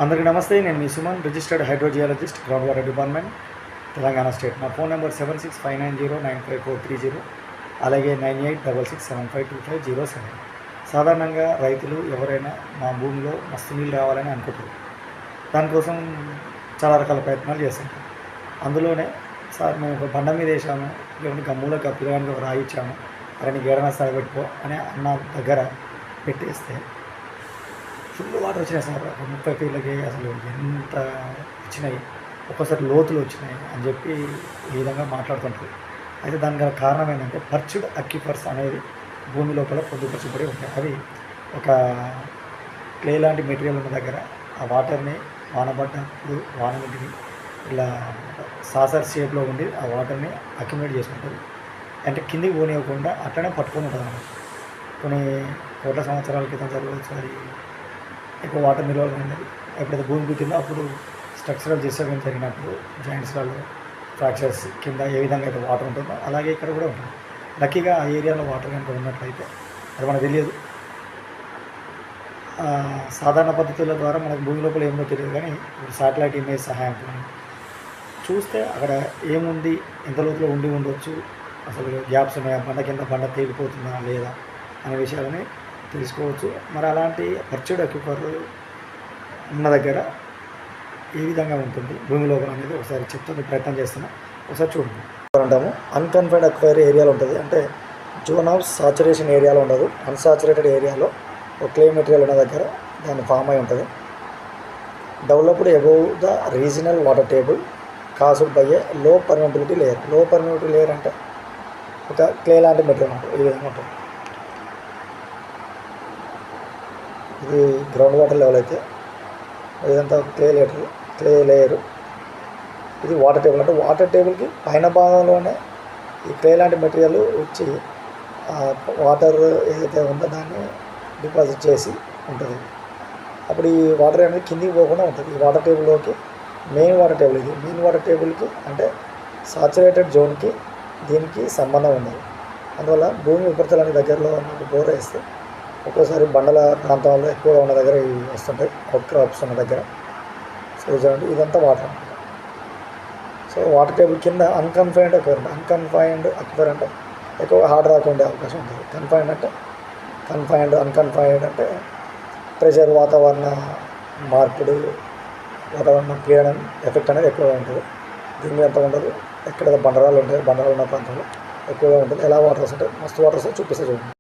అందరికీ నమస్తే. నేను మీ Suman, registered hydrogeologist, ground water department, Telangana state. నా ఫోన్ నెంబర్ 7659095430, అలాగే 9866752507. సాధారణంగా రైతులు ఎవరైనా మా భూమిలో మస్తు నీళ్ళు రావాలని అనుకుంటారు. దానికోసం చాలా రకాల ప్రయత్నాలు చేస్తుంటారు. అందులోనే సార్ మేము ఒక బండ మీద వేసాము, లేకుంటే గమ్ములో పిల్లగానికి ఒక రాయి ఇచ్చాము, అరే నీకు ఏడన్నా సాగబెట్టుకో అని అన్న దగ్గర పెట్టేస్తే ఫుల్ వాటర్ వచ్చినాయి సార్. 30 ఫీట్లకి అసలు ఎంత వచ్చినాయి, ఒక్కోసారి లోతులు వచ్చినాయి అని చెప్పి ఈ విధంగా మాట్లాడుతుంటారు. అయితే దానికి గల కారణం ఏంటంటే పర్చుడ్ అక్యుఫర్స్ అనేది భూమి లోపల పొందుపరచబడి ఉంటాయి. అవి ఒక క్లే లాంటి మెటీరియల్ ఉన్న దగ్గర ఆ వాటర్ని వానబడ్డప్పుడు వాననీటిని ఇలా సాసర్ షేప్లో ఉండి ఆ వాటర్ని అక్యుమిలేట్ చేసుకుంటుంది. అంటే కిందికి పోనివ్వకుండా అట్లనే పట్టుకొని ఉంటుంది అన్నమాట. కొన్ని కోట్ల సంవత్సరాల క్రితం జరగవచ్చు అది ఎక్కువ వాటర్ నిల్వ ఉన్నది. ఎప్పుడైతే భూమి పుట్టిందో అప్పుడు స్ట్రక్చరల్ డిస్టర్బెన్స్ జరిగినప్పుడు జాయింట్స్లలో ఫ్రాక్చర్స్ కింద ఏ విధంగా అయితే వాటర్ ఉంటుందో అలాగే ఇక్కడ కూడా ఉంటుంది. లక్కీగా ఆ ఏరియాలో వాటర్ కనుక ఉన్నట్లయితే అది మనకు తెలియదు. సాధారణ పద్ధతుల ద్వారా మనకు భూమి లోపల ఏమో తెలియదు, కానీ ఇప్పుడు శాటిలైట్ ఇమేజ్ సహాయంతో చూస్తే అక్కడ ఏముంది, ఎంత లోతులో ఉండవచ్చు, అసలు గ్యాప్స్ ఉన్నాయా, బండ కింద బండ తేలిపోతుందా లేదా అనే విషయాలని తెలుసుకోవచ్చు. మరి అలాంటి పర్చుడ్ అక్యుఫర్ ఉన్న దగ్గర ఏ విధంగా ఉంటుంది భూమి లోపల అనేది ఒకసారి చెప్తాను, ప్రయత్నం చేస్తున్నా, ఒకసారి చూడండి. అంటాము అన్కన్ఫైన్డ్ అక్వైర్ ఏరియాలో ఉంటుంది, అంటే జోన్ ఆఫ్ సాచురేషన్ ఏరియాలో ఉండదు. అన్సాచురేటెడ్ ఏరియాలో ఒక క్లే మెటీరియల్ ఉన్న దగ్గర దాన్ని ఫామ్ అయి ఉంటుంది. Developed above the regional water table caused by a low permittivity layer. Low permittivity layer అంటే ఒక క్లే లాంటి మెటీరియల్ ఉంటుంది, ఈ విధంగా ఉంటుంది. ఇది గ్రౌండ్ వాటర్ లెవెల్ అయితే, ఇదంతా క్లే లేయరు. ఇది వాటర్ టేబుల్, అంటే వాటర్ టేబుల్కి పైన భాగంలోనే ఈ క్లే లాంటి మెటీరియల్ వచ్చి వాటర్ ఏదైతే ఉందో దాన్ని డిపాజిట్ చేసి ఉంటుంది. అప్పుడు ఈ వాటర్ అనేది కిందికి పోకుండా ఉంటుంది. ఈ వాటర్ టేబుల్లోకి మెయిన్ వాటర్ టేబుల్, ఇది మెయిన్ వాటర్ టేబుల్కి అంటే సాచురేటెడ్ జోన్కి దీనికి సంబంధం ఉండదు. అందువల్ల భూమి ఉపరితలానికి దగ్గరలో ఉన్నప్పుడు బోర్ వేస్తే ఒక్కోసారి బండల ప్రాంతంలో ఎక్కువగా ఉన్న దగ్గర ఇవి వస్తుంటాయి, అవుట్ క్రాప్స్ ఉన్న దగ్గర. సో చూడండి, ఇదంతా వాటర్ అనమాట. సో వాటర్ టేబుల్ కింద అన్కన్ఫైన్డ్ అక్వైర్ అంటే ఎక్కువ హార్డ్ రాక్ ఉండే అవకాశం ఉంటుంది. కన్ఫైన్డ్ అంటే అన్కన్ఫైన్డ్ అంటే ప్రెషర్, వాతావరణ మార్పుడు, వాతావరణ పీడనం ఎఫెక్ట్ అనేది ఎక్కువగా ఉంటుంది. దీని మీద అంత ఉండదు. ఎక్కడ బండరాలు ఉంటాయి, బండరాలు ఉన్న ప్రాంతంలో ఎక్కువగా ఉంటుంది. ఎలా వాటర్ వస్తుంటే మస్తు వాటర్ వస్తే చూపిస్తే చూడండి.